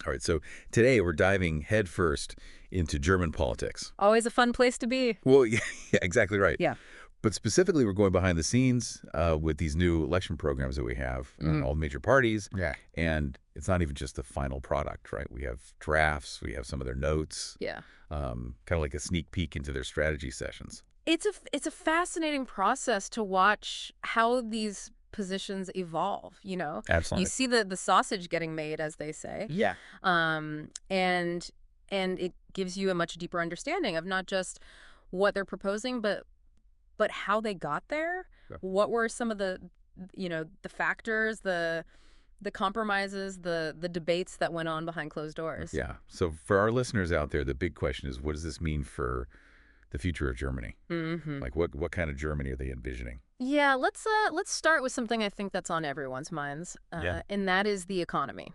All right, so today we're diving headfirst into German politics. Always a fun place to be. Well, yeah, exactly right. Yeah. But specifically, we're going behind the scenes with these new election programs that we have, all the major parties. Yeah. And it's not even just the final product, right? We have drafts, we have some of their notes, Yeah. kind of like a sneak peek into their strategy sessions. It's a fascinating process to watch how these positions evolve, you know? Absolutely. You see the sausage getting made, as they say. Yeah. And it gives you a much deeper understanding of not just what they're proposing, but how they got there. Sure. What were some of the factors, the compromises, the debates that went on behind closed doors. Yeah. So for our listeners out there, the big question is, what does this mean for the future of Germany? Mm-hmm. Like, what kind of Germany are they envisioning? Yeah, let's start with something I think that's on everyone's minds, and that is the economy.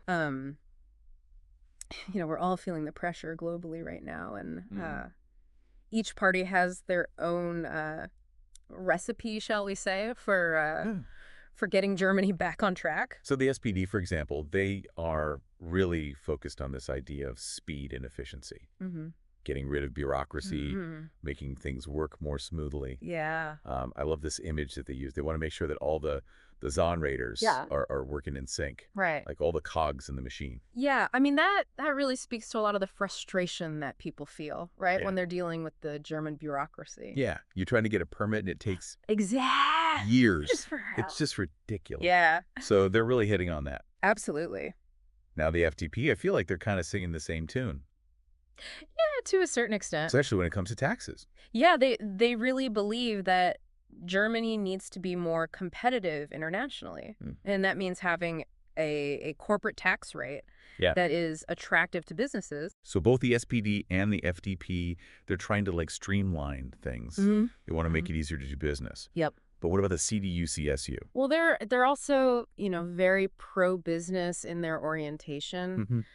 We're all feeling the pressure globally right now, and each party has their own recipe, shall we say, for getting Germany back on track. So the SPD, for example, they are really focused on this idea of speed and efficiency, getting rid of bureaucracy, making things work more smoothly. Yeah. I love this image that they use. They want to make sure that all the Zahnräders are working in sync. Right. Like all the cogs in the machine. Yeah, I mean, that really speaks to a lot of the frustration that people feel, right, when they're dealing with the German bureaucracy. Yeah, you're trying to get a permit and it takes exactly years. It's just ridiculous. Yeah. So they're really hitting on that. Absolutely. Now the FDP, I feel like they're kind of singing the same tune. Yeah, to a certain extent. Especially when it comes to taxes. Yeah, they really believe that Germany needs to be more competitive internationally. And that means having a corporate tax rate that is attractive to businesses. So both the SPD and the FDP, they're trying to like streamline things. They want to make it easier to do business. Yep. But what about the CDU-CSU? Well, they're also, very pro-business in their orientation.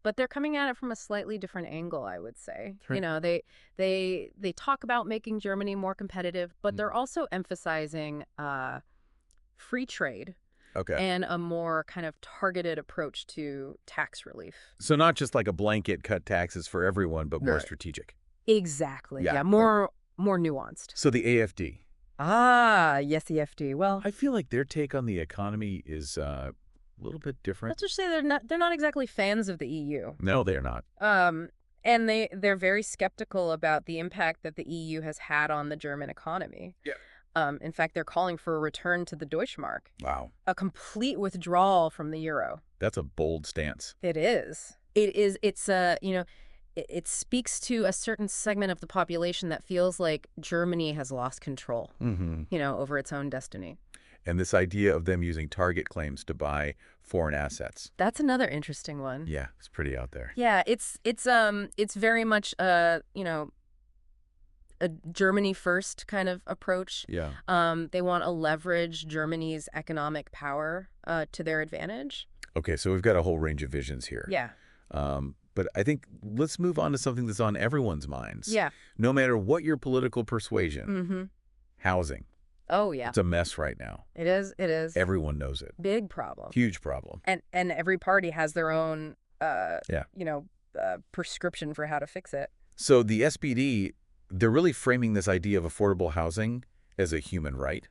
But they're coming at it from a slightly different angle, I would say. Sure. They talk about making Germany more competitive, but they're also emphasizing free trade and a more kind of targeted approach to tax relief. So not just like a blanket cut taxes for everyone, but more strategic. Exactly. Yeah, more nuanced. So the AFD. Ah, yes, the AfD. Well, I feel like their take on the economy is a little bit different. let's just say they're not exactly fans of the EU. No, they're not. And they're very skeptical about the impact that the EU has had on the German economy. Yeah. In fact, they're calling for a return to the Deutschmark. Wow. A complete withdrawal from the euro. That's a bold stance. It is. It speaks to a certain segment of the population that feels like Germany has lost control, over its own destiny. And this idea of them using target claims to buy foreign assets. That's another interesting one. Yeah, it's pretty out there. Yeah, it's very much a Germany first kind of approach. Yeah. They want to leverage Germany's economic power to their advantage. Okay, so we've got a whole range of visions here. Yeah. But I think let's move on to something that's on everyone's minds. Yeah. No matter what your political persuasion, housing. Oh, yeah. It's a mess right now. It is. Everyone knows it. Big problem. Huge problem. And every party has their own, prescription for how to fix it. So the SPD, they're really framing this idea of affordable housing as a human right.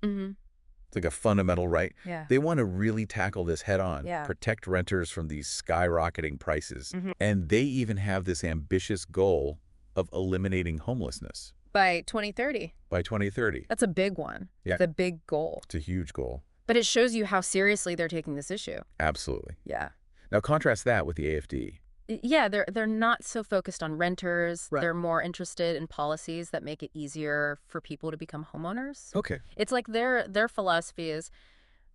It's like a fundamental right. Yeah. They want to really tackle this head on, Yeah. protect renters from these skyrocketing prices. And they even have this ambitious goal of eliminating homelessness. By 2030. By 2030. That's a big one. Yeah. It's a big goal. It's a huge goal. But it shows you how seriously they're taking this issue. Absolutely. Yeah. Now contrast that with the AFD. Yeah, they're not so focused on renters. Right. They're more interested in policies that make it easier for people to become homeowners. Okay. It's like their philosophy is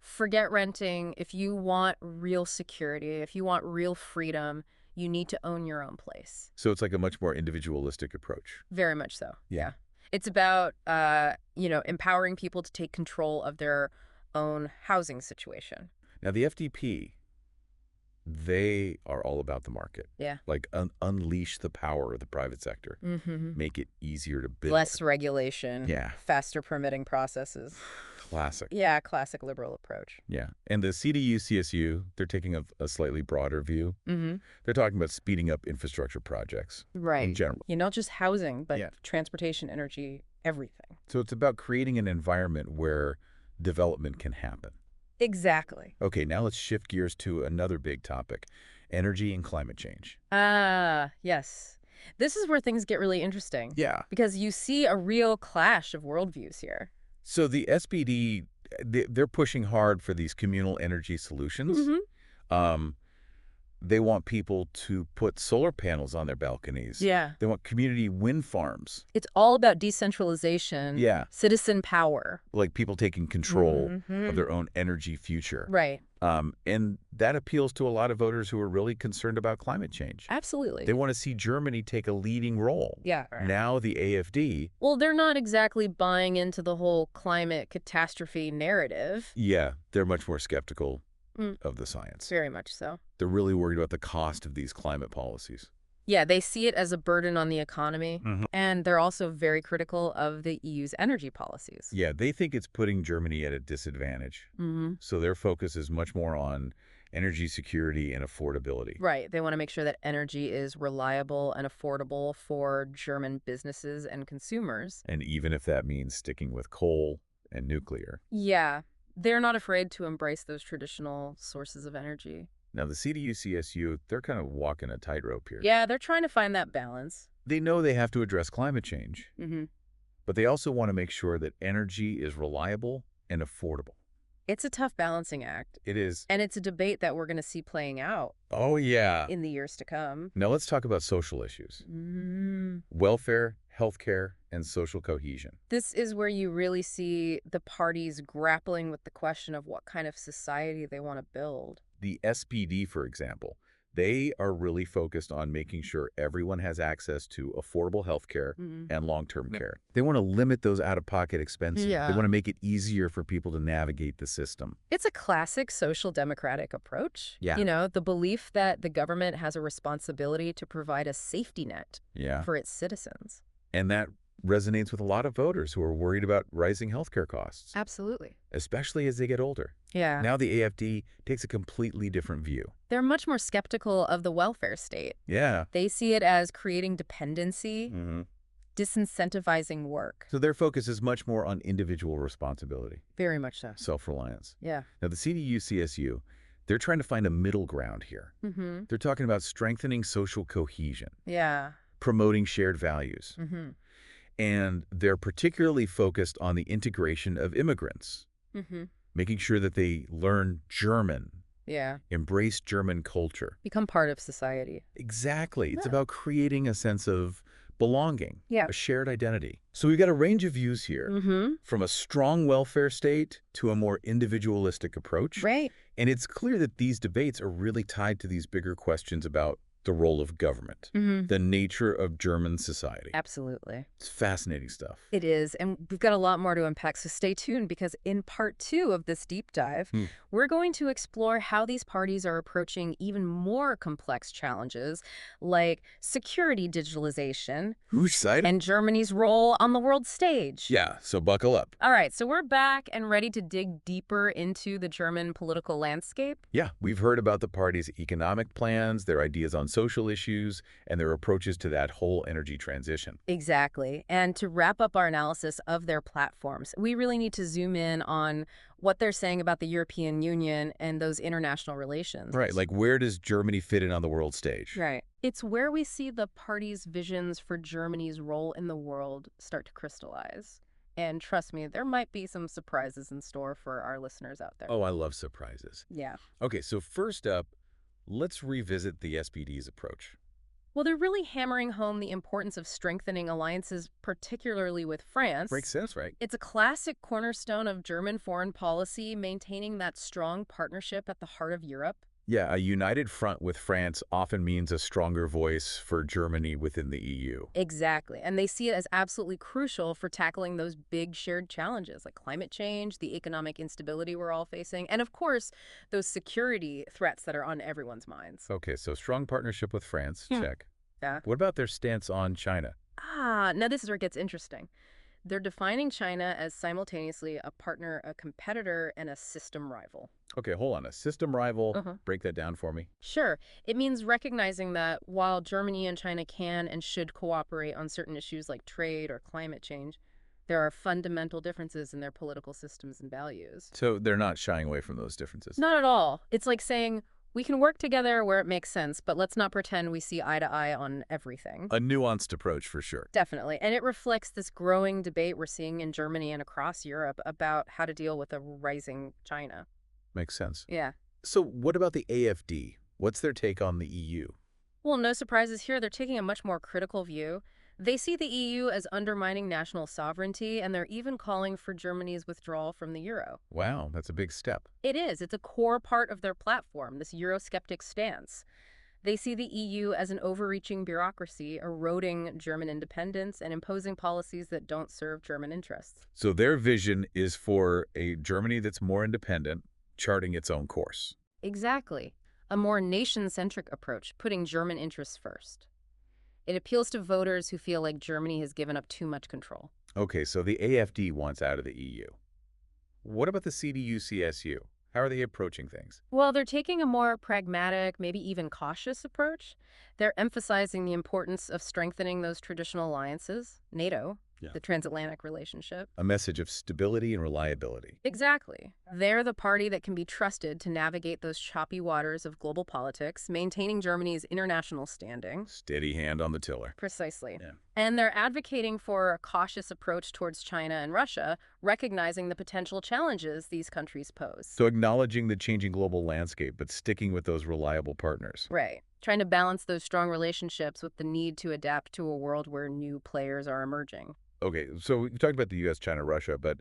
forget renting. If you want real security, if you want real freedom, you need to own your own place. So it's like a much more individualistic approach. Very much so. Yeah. It's about, empowering people to take control of their own housing situation. Now the FDP, they are all about the market. Yeah. Like unleash the power of the private sector. Make it easier to build. Less regulation. Yeah. Faster permitting processes. Classic. Yeah, classic liberal approach. Yeah. And the CDU-CSU, they're taking a slightly broader view. They're talking about speeding up infrastructure projects in general. Yeah, not just housing, but Yeah. transportation, energy, everything. So it's about creating an environment where development can happen. Exactly. Okay, now let's shift gears to another big topic, energy and climate change. Ah, yes. This is where things get really interesting. Yeah. Because you see a real clash of worldviews here. So the SPD, they're pushing hard for these communal energy solutions. Um, They want people to put solar panels on their balconies. Yeah. They want community wind farms. It's all about decentralization, Yeah. citizen power. Like people taking control of their own energy future. Right. And that appeals to a lot of voters who are really concerned about climate change. Absolutely. They want to see Germany take a leading role. Yeah. Now the AfD. Well, they're not exactly buying into the whole climate catastrophe narrative. Yeah, they're much more skeptical of the science. Very much so. They're really worried about the cost of these climate policies. Yeah, they see it as a burden on the economy, and they're also very critical of the EU's energy policies. Yeah, they think it's putting Germany at a disadvantage. So their focus is much more on energy security and affordability. Right. They want to make sure that energy is reliable and affordable for German businesses and consumers. And even if that means sticking with coal and nuclear. Yeah. They're not afraid to embrace those traditional sources of energy. Now, the CDU-CSU, they're kind of walking a tightrope here. Yeah, they're trying to find that balance. They know they have to address climate change, but they also want to make sure that energy is reliable and affordable. It's a tough balancing act. It is. And it's a debate that we're going to see playing out. Oh, yeah. In the years to come. Now, let's talk about social issues. Welfare, healthcare, and social cohesion. This is where you really see the parties grappling with the question of what kind of society they want to build. The SPD, for example, they are really focused on making sure everyone has access to affordable healthcare and long-term care. They want to limit those out-of-pocket expenses. Yeah. They want to make it easier for people to navigate the system. It's a classic social democratic approach. Yeah. You know, the belief that the government has a responsibility to provide a safety net for its citizens. And that resonates with a lot of voters who are worried about rising healthcare costs. Absolutely. Especially as they get older. Yeah. Now the AfD takes a completely different view. They're much more skeptical of the welfare state. Yeah. They see it as creating dependency, disincentivizing work. So their focus is much more on individual responsibility. Very much so. Self-reliance. Yeah. Now the CDU-CSU, they're trying to find a middle ground here. They're talking about strengthening social cohesion. Yeah. Promoting shared values. And they're particularly focused on the integration of immigrants, making sure that they learn German, embrace German culture. Become part of society. Exactly. It's about creating a sense of belonging, Yeah. a shared identity. So we've got a range of views here, from a strong welfare state to a more individualistic approach. Right. And it's clear that these debates are really tied to these bigger questions about the role of government, the nature of German society. Absolutely. It's fascinating stuff. It is, and we've got a lot more to unpack, so stay tuned because in part 2 of this deep dive, we're going to explore how these parties are approaching even more complex challenges like security digitalization Whose side? and Germany's role on the world stage. Yeah, so buckle up. All right, so we're back and ready to dig deeper into the German political landscape. Yeah, we've heard about the party's economic plans, their ideas on social issues, and their approaches to that whole energy transition. Exactly. And to wrap up our analysis of their platforms, we really need to zoom in on what they're saying about the European Union and those international relations. Right, like where does Germany fit in on the world stage? Right. It's where we see the party's visions for Germany's role in the world start to crystallize. And trust me, there might be some surprises in store for our listeners out there. Oh, I love surprises. Yeah. Okay, so first up, let's revisit the SPD's approach. Well, they're really hammering home the importance of strengthening alliances, particularly with France. Makes sense, right? It's a classic cornerstone of German foreign policy, maintaining that strong partnership at the heart of Europe. Yeah, a united front with France often means a stronger voice for Germany within the EU. Exactly. And they see it as absolutely crucial for tackling those big shared challenges like climate change, the economic instability we're all facing, and of course, those security threats that are on everyone's minds. Okay, so strong partnership with France, Yeah. check. Yeah. What about their stance on China? Now this is where it gets interesting. They're defining China as simultaneously a partner, a competitor, and a system rival. Okay, hold on. A system rival. Break that down for me. Sure. It means recognizing that while Germany and China can and should cooperate on certain issues like trade or climate change, there are fundamental differences in their political systems and values. So they're not shying away from those differences. Not at all. It's like saying, we can work together where it makes sense, but let's not pretend we see eye to eye on everything. A nuanced approach for sure. Definitely. And it reflects this growing debate we're seeing in Germany and across Europe about how to deal with a rising China. Makes sense. Yeah. So what about the AfD? What's their take on the EU? Well, no surprises here. They're taking a much more critical view. They see the EU as undermining national sovereignty, and they're even calling for Germany's withdrawal from the euro. Wow, that's a big step. It is. It's a core part of their platform, this Eurosceptic stance. They see the EU as an overreaching bureaucracy, eroding German independence and imposing policies that don't serve German interests. So their vision is for a Germany that's more independent, charting its own course. Exactly. A more nation-centric approach, putting German interests first. It appeals to voters who feel like Germany has given up too much control. Okay, so the AfD wants out of the EU. What about the CDU-CSU? How are they approaching things? Well, they're taking a more pragmatic, maybe even cautious approach. They're emphasizing the importance of strengthening those traditional alliances, NATO, the transatlantic relationship. A message of stability and reliability. Exactly. They're the party that can be trusted to navigate those choppy waters of global politics, maintaining Germany's international standing. Steady hand on the tiller. Precisely. Yeah. And they're advocating for a cautious approach towards China and Russia, recognizing the potential challenges these countries pose. So acknowledging the changing global landscape, but sticking with those reliable partners. Right. Trying to balance those strong relationships with the need to adapt to a world where new players are emerging. Okay, so we talked about the U.S., China, Russia, but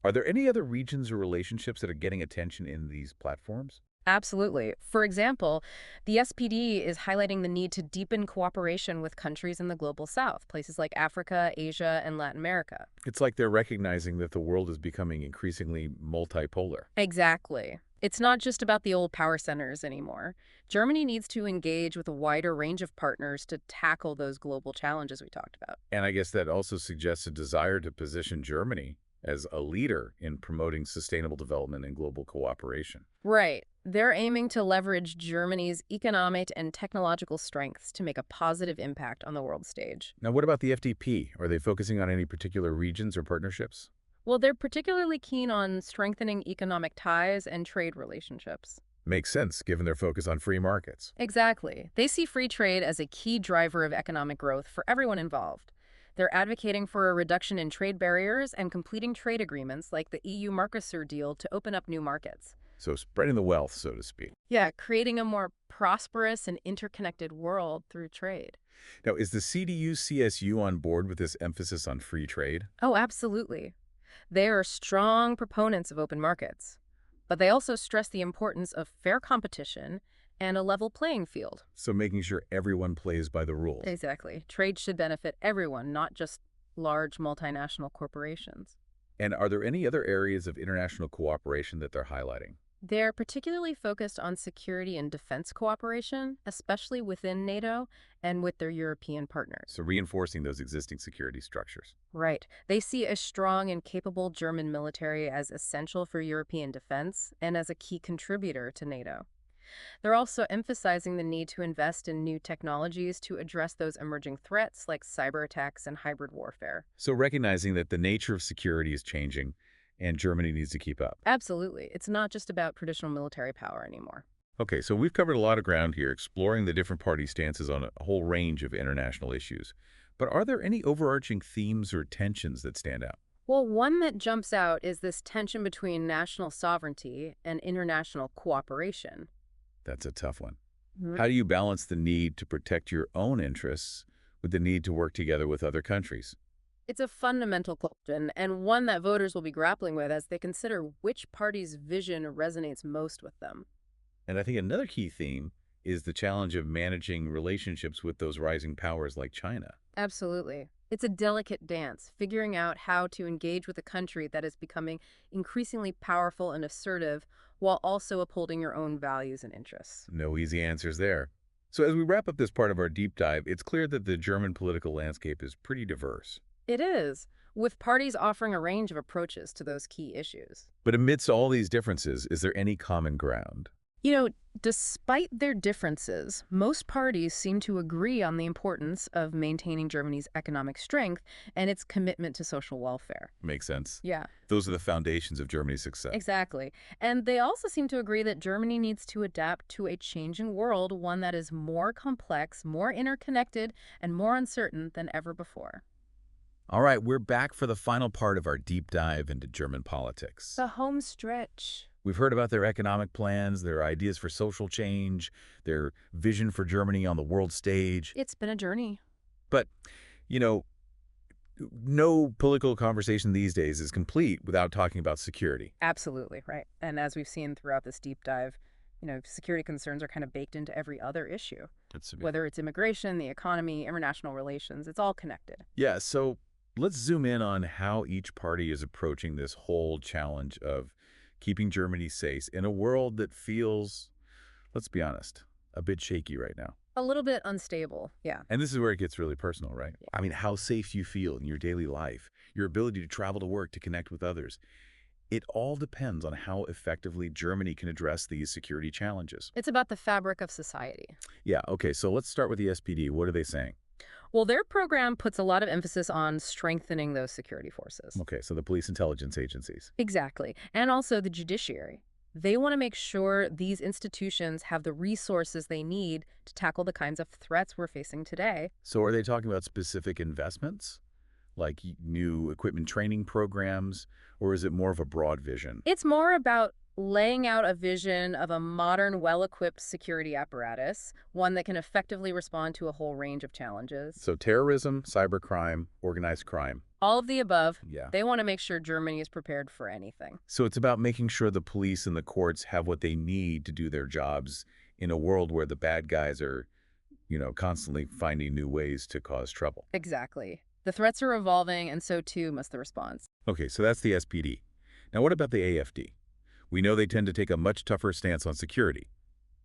are there any other regions or relationships that are getting attention in these platforms? Absolutely. For example, the SPD is highlighting the need to deepen cooperation with countries in the global south, places like Africa, Asia, and Latin America. It's like they're recognizing that the world is becoming increasingly multipolar. Exactly. It's not just about the old power centers anymore. Germany needs to engage with a wider range of partners to tackle those global challenges we talked about. And I guess that also suggests a desire to position Germany as a leader in promoting sustainable development and global cooperation. Right. They're aiming to leverage Germany's economic and technological strengths to make a positive impact on the world stage. Now, what about the FDP? Are they focusing on any particular regions or partnerships? Well, they're particularly keen on strengthening economic ties and trade relationships. Makes sense, given their focus on free markets. Exactly. They see free trade as a key driver of economic growth for everyone involved. They're advocating for a reduction in trade barriers and completing trade agreements like the EU-Mercosur deal to open up new markets. So spreading the wealth, so to speak. Yeah, creating a more prosperous and interconnected world through trade. Now, is the CDU-CSU on board with this emphasis on free trade? Oh, absolutely. They are strong proponents of open markets, but they also stress the importance of fair competition and a level playing field. So making sure everyone plays by the rules. Exactly. Trade should benefit everyone, not just large multinational corporations. And are there any other areas of international cooperation that they're highlighting? They're particularly focused on security and defense cooperation, especially within NATO and with their European partners. So reinforcing those existing security structures. Right. They see a strong and capable German military as essential for European defense and as a key contributor to NATO. They're also emphasizing the need to invest in new technologies to address those emerging threats like cyber attacks and hybrid warfare. So recognizing that the nature of security is changing and Germany needs to keep up. Absolutely. It's not just about traditional military power anymore. Okay, so we've covered a lot of ground here, exploring the different party stances on a whole range of international issues. But are there any overarching themes or tensions that stand out? Well, one that jumps out is this tension between national sovereignty and international cooperation. That's a tough one. How do you balance the need to protect your own interests with the need to work together with other countries? It's a fundamental question, and one that voters will be grappling with as they consider which party's vision resonates most with them. And I think another key theme is the challenge of managing relationships with those rising powers like China. Absolutely. It's a delicate dance, figuring out how to engage with a country that is becoming increasingly powerful and assertive while also upholding your own values and interests. No easy answers there. So as we wrap up this part of our deep dive, it's clear that the German political landscape is pretty diverse. It is. with parties offering a range of approaches to those key issues. But amidst all these differences, is there any common ground? You know, despite their differences, most parties seem to agree on the importance of maintaining Germany's economic strength and its commitment to social welfare. Makes sense. Yeah, Those are the foundations of Germany's success. exactly. And they also seem to agree that Germany needs to adapt to a changing world, one that is more complex, more interconnected, and more uncertain than ever before. All right, we're back for the final part of our deep dive into German politics. The home stretch. We've heard about their economic plans, their ideas for social change, their vision for Germany on the world stage. It's been a journey. But, you know, no political conversation these days is complete without talking about security. Absolutely, right. And as we've seen throughout this deep dive, security concerns are kind of baked into every other issue. Whether it's immigration, the economy, international relations, it's all connected. Yeah, so let's zoom in on how each party is approaching this whole challenge of keeping Germany safe in a world that feels, let's be honest, a bit shaky right now. A little bit unstable, yeah. And this is where it gets really personal, right? Yeah. I mean, how safe you feel in your daily life, your ability to travel to work, to connect with others. It all depends on how effectively Germany can address these security challenges. It's about the fabric of society. Yeah, okay, so let's start with the SPD. What are they saying? Well, their program puts a lot of emphasis on strengthening those security forces. Okay, so the police intelligence agencies. Exactly. And also the judiciary. They want to make sure these institutions have the resources they need to tackle the kinds of threats we're facing today. So are they talking about specific investments, like new equipment training programs, or is it more of a broad vision? It's more about laying out a vision of a modern, well-equipped security apparatus, one that can effectively respond to a whole range of challenges. So terrorism, cybercrime, organized crime. All of the above. Yeah. They want to make sure Germany is prepared for anything. So it's about making sure the police and the courts have what they need to do their jobs in a world where the bad guys are, constantly finding new ways to cause trouble. Exactly. The threats are evolving, and so too must the response. Okay, so that's the SPD. Now what about the AFD? We know they tend to take a much tougher stance on security.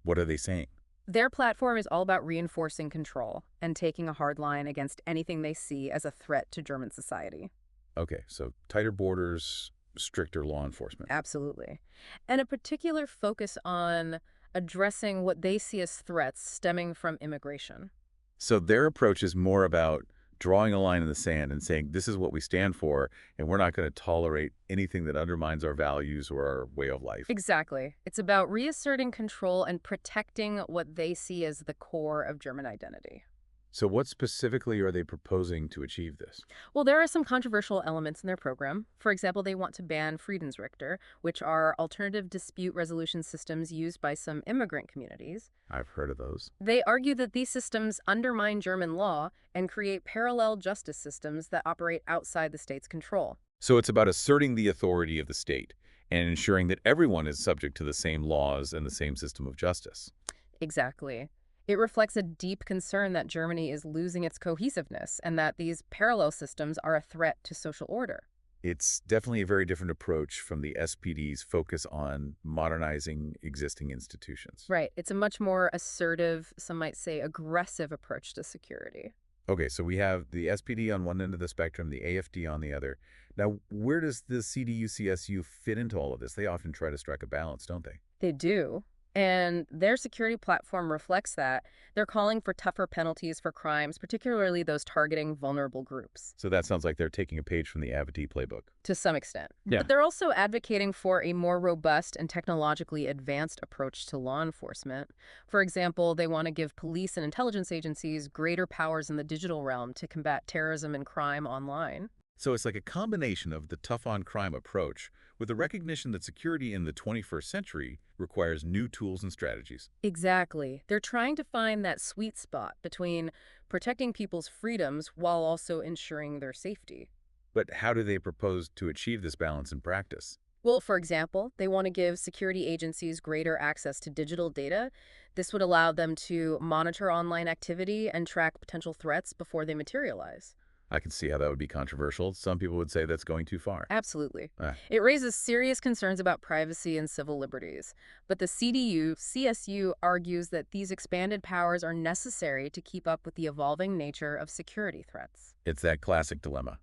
What are they saying? Their platform is all about reinforcing control and taking a hard line against anything they see as a threat to German society. Okay, so tighter borders, stricter law enforcement. Absolutely. And a particular focus on addressing what they see as threats stemming from immigration. So their approach is more about drawing a line in the sand and saying, this is what we stand for, and we're not going to tolerate anything that undermines our values or our way of life. Exactly. It's about reasserting control and protecting what they see as the core of German identity. So what specifically are they proposing to achieve this? Well, there are some controversial elements in their program. For example, they want to ban Friedensrichter, which are alternative dispute resolution systems used by some immigrant communities. I've heard of those. They argue that these systems undermine German law and create parallel justice systems that operate outside the state's control. So it's about asserting the authority of the state and ensuring that everyone is subject to the same laws and the same system of justice. Exactly. It reflects a deep concern that Germany is losing its cohesiveness and that these parallel systems are a threat to social order. It's definitely a very different approach from the SPD's focus on modernizing existing institutions. Right. It's a much more assertive, some might say aggressive approach to security. Okay, so we have the SPD on one end of the spectrum, the AFD on the other. Now, where does the CDU-CSU fit into all of this? They often try to strike a balance, don't they? They do. And their security platform reflects that. They're calling for tougher penalties for crimes, particularly those targeting vulnerable groups. So that sounds like they're taking a page from the AVD playbook. To some extent. Yeah. But they're also advocating for a more robust and technologically advanced approach to law enforcement. For example, they want to give police and intelligence agencies greater powers in the digital realm to combat terrorism and crime online. So it's like a combination of the tough-on-crime approach with the recognition that security in the 21st century requires new tools and strategies. Exactly. They're trying to find that sweet spot between protecting people's freedoms while also ensuring their safety. But how do they propose to achieve this balance in practice? Well, for example, they want to give security agencies greater access to digital data. This would allow them to monitor online activity and track potential threats before they materialize. I can see how that would be controversial. Some people would say that's going too far. Absolutely. It raises serious concerns about privacy and civil liberties. But the CDU-CSU argues that these expanded powers are necessary to keep up with the evolving nature of security threats. It's that classic dilemma.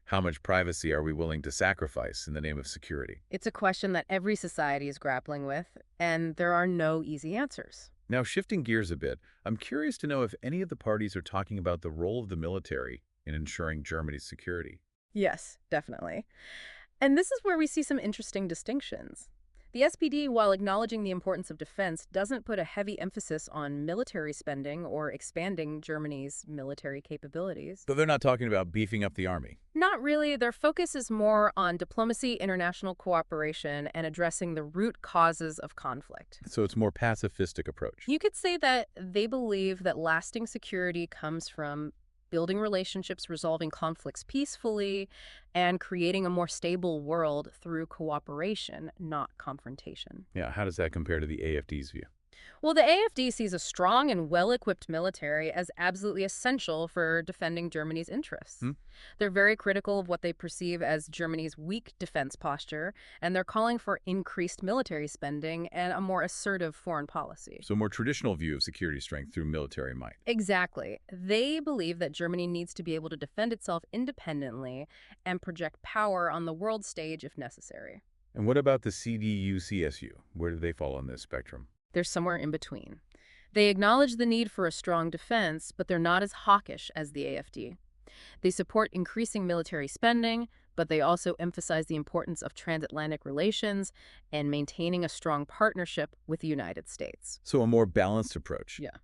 How much privacy are we willing to sacrifice in the name of security? It's a question that every society is grappling with, and there are no easy answers. Now, shifting gears a bit, I'm curious to know if any of the parties are talking about the role of the military in ensuring Germany's security. Yes, definitely. And this is where we see some interesting distinctions. The SPD, while acknowledging the importance of defense, doesn't put a heavy emphasis on military spending or expanding Germany's military capabilities. So they're not talking about beefing up the army. Not really. Their focus is more on diplomacy, international cooperation, and addressing the root causes of conflict. So it's more pacifistic approach. You could say that they believe that lasting security comes from building relationships, resolving conflicts peacefully, and creating a more stable world through cooperation, not confrontation. Yeah, how does that compare to the AFD's view? Well, the AfD sees a strong and well-equipped military as absolutely essential for defending Germany's interests. They're very critical of what they perceive as Germany's weak defense posture, and they're calling for increased military spending and a more assertive foreign policy. So a more traditional view of security strength through military might. Exactly. They believe that Germany needs to be able to defend itself independently and project power on the world stage if necessary. And what about the CDU-CSU? Where do they fall on this spectrum? They're somewhere in between. They acknowledge the need for a strong defense, but they're not as hawkish as the AfD. They support increasing military spending, but they also emphasize the importance of transatlantic relations and maintaining a strong partnership with the United States. So a more balanced approach. Yeah.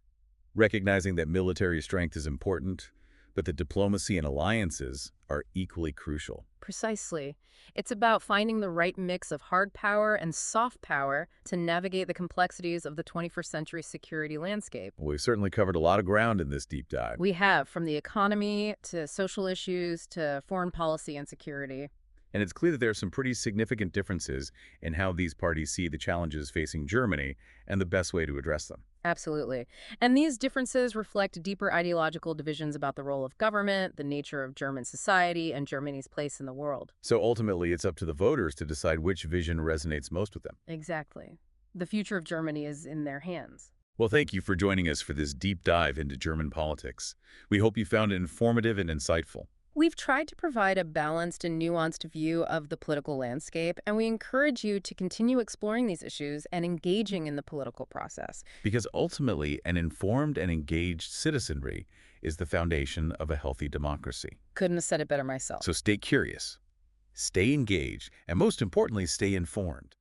Recognizing that military strength is important, but that diplomacy and alliances are equally crucial. Precisely. It's about finding the right mix of hard power and soft power to navigate the complexities of the 21st century security landscape. Well, we've certainly covered a lot of ground in this deep dive. We have, from the economy to social issues to foreign policy and security. And it's clear that there are some pretty significant differences in how these parties see the challenges facing Germany and the best way to address them. Absolutely. And these differences reflect deeper ideological divisions about the role of government, the nature of German society, and Germany's place in the world. So ultimately, it's up to the voters to decide which vision resonates most with them. Exactly. The future of Germany is in their hands. Well, thank you for joining us for this deep dive into German politics. We hope you found it informative and insightful. We've tried to provide a balanced and nuanced view of the political landscape, and we encourage you to continue exploring these issues and engaging in the political process. Because ultimately, an informed and engaged citizenry is the foundation of a healthy democracy. Couldn't have said it better myself. So stay curious, stay engaged, and most importantly, stay informed.